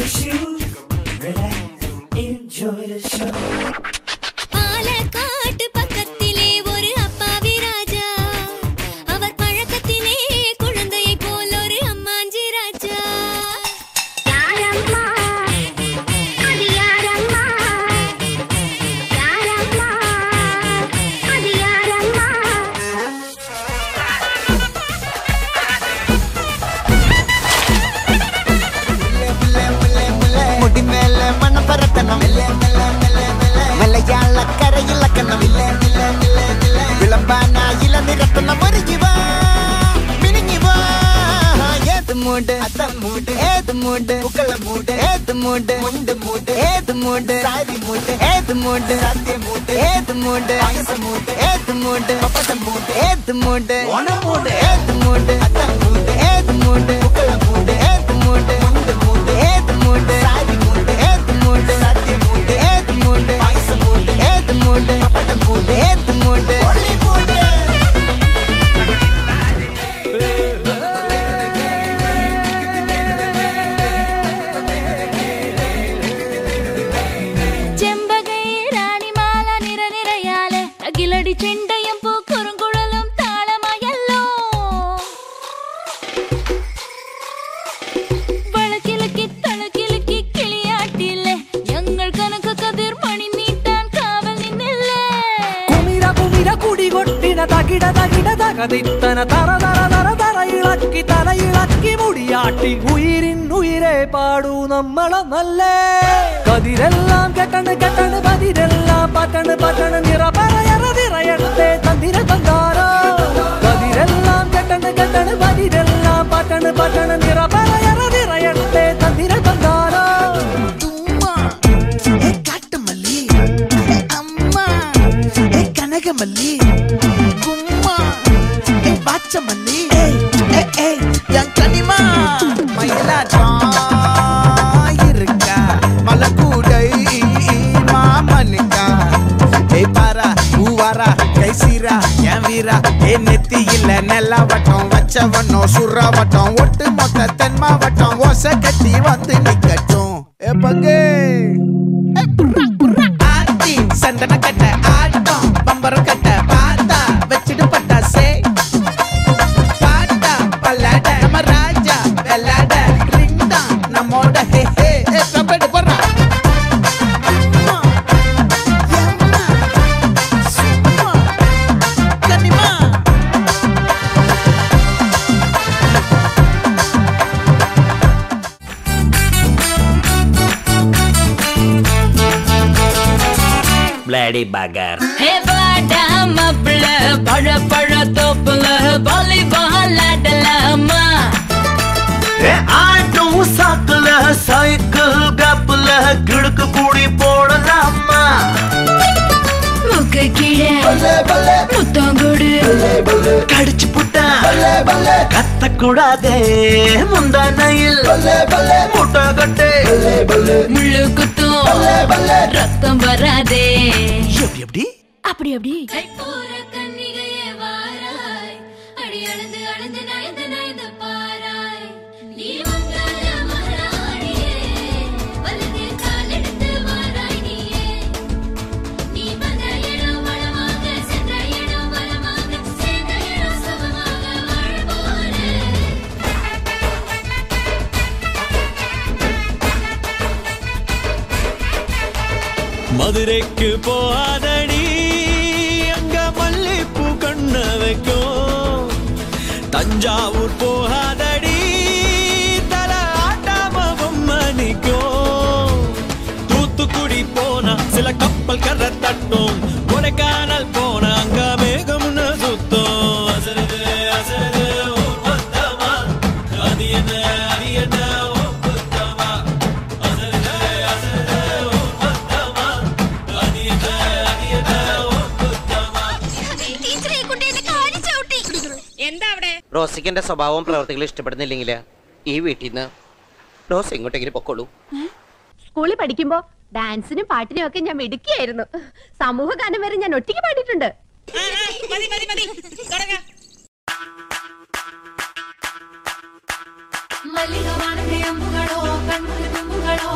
shoe, relax, enjoy the show. கதித்தன தர தர தர தர இளக்கி தர இளக்கி முடியாட்டி உயிரின் உயிரே பாடு நம்மள நல்ல கதிரெல்லாம் கெட்டனு கெட்டனு பதிரெல்லாம் பட்டனு பட்டனு நிறபரையறதிரையட்டே தந்திர தந்தாரோ கதிரெல்லாம் கெட்டனு கெட்டனு பதிரெல்லாம் பட்டனு பட்டனு நிறபரையறதிரையட்டே தந்திர தந்தாரோ தும்மா ஏ காட்டுமல்லி ஏ அம்மா ஏ கனகமல்லி மல்லி என் கனிமா மயிலாட்டா இருக்கா மலக்கூடை மாமனுக்கா ஏய் பாரா ஊவாரா கைசீரா என் வீரா ஏ நெத்தி இல்ல நெல்லா வட்டம் வச்சவனோ சுறா வட்டம் ஒட்டு மொத்த தென் மாவட்டம் ஓசை கட்டி வந்து நிக்கட்டும் ஏ பங்கே ஆட்டி சந்தன கட்ட ஆட்டம் பம்பரம் கட்ட பாத்தா வச்சிடு பட்டாசே Bloody bugger. Hey, bada mapla, pada pada topla, volleyball adalama. Hey, auto sakla, cycle gapla, giduk pudi podalama. Mukka kide, muttangudu, kadichu putta, katta kudade, mundanayil, mutta gatte, mullu kuttu, rattam varade. எப்படி அப்படி அப்படி பூர கன்னிகையே வாராய் அடி அளந்து அளந்து நயந்து நயந்து பாராய் நீ வந்தால மராடியே வலது கால் எடுத்து வாராய் நீயே நீ வந்த இடம் வளமாக சென்ற இடம் வளமாக சேர்ந்த இடம் சுகமாக வாழ போறேன் மதுரைக்கு போகாதடி அங்க மல்லிப்பூ கண்ண வைக்கும் தஞ்சாவூர் போகாதடி தல ஆட்டாம பொம்மணிக்கும் தூத்துக்குடி போனா சில கப்பல் கரை தட்டும் கொடைக்கானல் போனா அங்க மேகம்னு சுத்தம் அசருது அசருது ஊர் மொத்தமா அது என்ன റോസിക്കിന്റെ സ്വഭാവവും പ്രവർത്തികളും ഇഷ്ടപ്പെടുന്നില്ലെങ്കിൽ ഈ വീട്ടിൽ നിന്ന് റോസ് ഇങ്ങോട്ടെങ്കിലും പൊക്കോളൂ. സ്കൂളിൽ പഠിക്കുമ്പോ ഡാൻസിനും പാട്ടിനും ഒക്കെ ഞാൻ മിടുക്കിയായിരുന്നു. സമൂഹ ഗാനം വരെ ഞാൻ ഒറ്റയ്ക്ക് പാടിയിട്ടുണ്ട്. മല്ലികവാണന്റെ അമ്പുകളോ കൺമുഖ തുമ്പുകളോ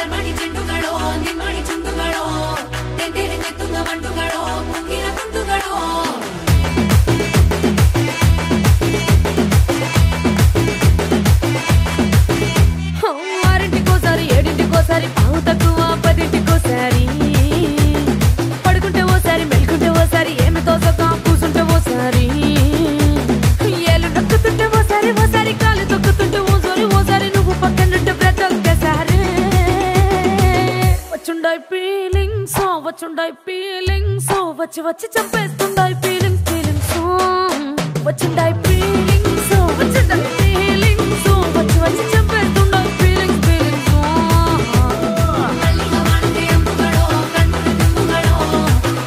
മലർമണി ചെണ്ടുകളോ നിന്മണി ചുണ്ടുകളോ തെന്തെറിഞ്ഞെത്തുന്ന വണ്ടുകളോ മുങ്ങിന തുണ്ടുകളോ ఆరింటికోసారి ఏడింటికోసారి పావు తక్కువ పదింటికోసారి పడుకుంటే ఓసారి మెలుకుంటే ఓసారి ఏమి తోసక కూసుంటే ఓసారి ఏలు నొక్కుతుంటే ఓసారి ఓసారి కాలు తొక్కుతుంటే ఓసారి నువ్వు పక్కనుంటే బ్రతొక్కసారి వచ్చుండాయి ఫీలింగ్స్ వచ్చి వచ్చి చంపేస్తుండాయి ఫీలింగ్స్ వచ్చుండాయి ఫీలింగ్స్ వచ్చుండాయి ఫీలింగ్స్ వచ్చి వచ్చి చంపేస్తుండాయి ఫీలింగ్స్ మల్లిగా వాడితే అమ్ముగడో కన్నుల తుంగుగడో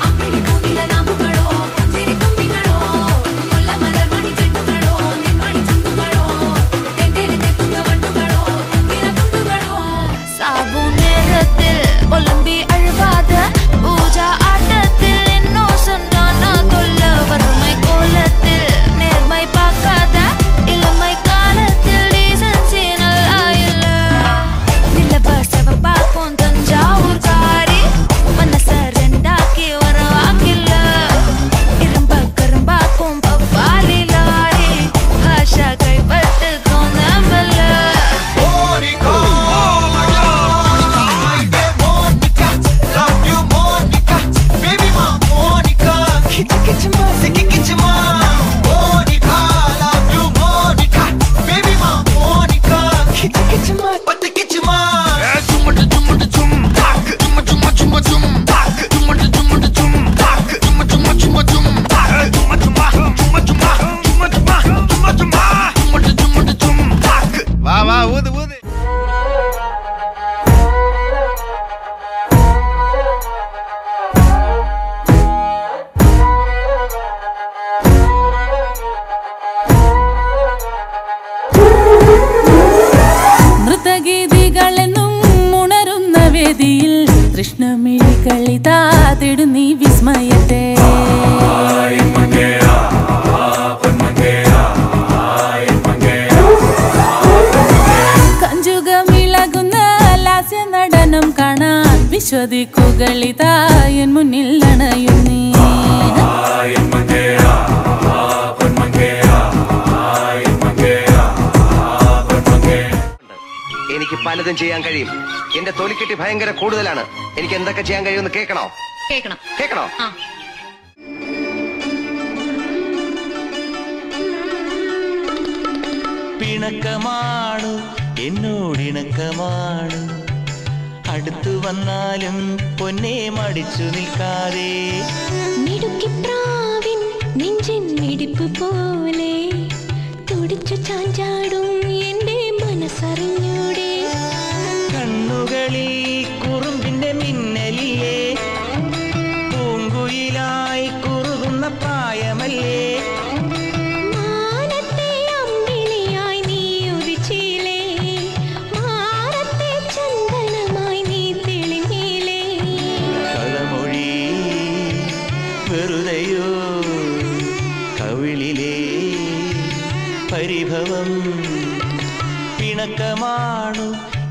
అమ్మిడి పూనిల నాముగడో పుంజిరి తుంగిగడో ముల్ల మలర్మణి చెట్టుగడో నిన్మణి చుండుగడో തെന്തെറി തെത്തുന്ന വണ്ടുകളോ മുങ്ങിന തുണ്ടുകളോ സാബു നേരത്തിൽ ഒളിമ്പി അഴുവാത പൂജ ആട്ടത്തിൽ എന്നോ சொன்னான தொல்ல வறுமை கோலத்தில் நேர்மை பார்க்காத இளமை காலத்தில் டீசன்சி நல்லா இல்ல நிலவசவ பார்க்கும் தஞ்சாவூர் காரி மனச ரெண்டாக்கி வரவாக்கில்ல இரும்ப கரும்பாக்கும் பப்பாலி லாரி பாஷா கைப்பட்டுக்கும் நம்பல കൃഷ്ണമിഴി കളിതാതിടു നീ വിസ്മയത്തെ കഞ്ചുകമിളകുന്ന ലാസ്യ നടനം കാണാൻ വിശ്വദിക്കുകളിതാ എൻ മുന്നിൽ അണയുന്നീ എനിക്ക് പലതും ചെയ്യാൻ കഴിയും. എന്റെ തൊലിക്കെട്ടി ഭയങ്കര കൂടുതലാണ്. എനിക്ക് എന്തൊക്കെ ചെയ്യാൻ കഴിയുമെന്ന് കേൾക്കണോ? കേൾക്കണോ? പിണക്കമാണു എന്നോടിണക്കമാണു അടുത്തു വന്നാലും പൊന്നെ മടിച്ചു നിൽക്കാതെ മിടുക്കിപ്രാവിൻ നെഞ്ചിൻ മിടിപ്പ് പോലെ തുടിച്ചു ചാഞ്ചാടും എന്റെ മനസ്സറിഞ്ഞൂടെ കണ്ണുകളിൽ കുറുമ്പിന്റെ മിന്നലില്ലേ പൂങ്കുയിലായി കുറുകുന്ന പ്രായമല്ലേ മാനത്തെ അമ്പിളിയായി നീ ഉദിച്ചില്ലേ മാനത്തെ ചന്ദനമായി നീ തെളിഞ്ഞില്ലേ കളമൊഴി വെറുതെയോ കവിളിലെ പരിഭവം പിണക്കമാണു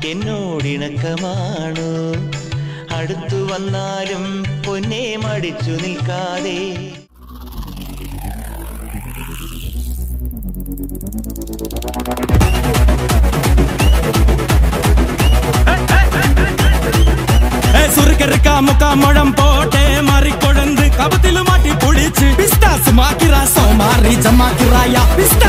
എന്നോടിണക്കമാണു അടുത്തു വന്നാലും പൊന്നെ മടിച്ചു നിൽക്കാതെ സുറുക്കറുക്ക മുക്ക മുഴം പോട്ടെ മാറിക്കൊഴന്ത് കപത്തില് മാറ്റി പൊടിച്ച് പിസ്താസ് മാക്കിറ സോമാറി ജമാക്കിറായ പിസ്ത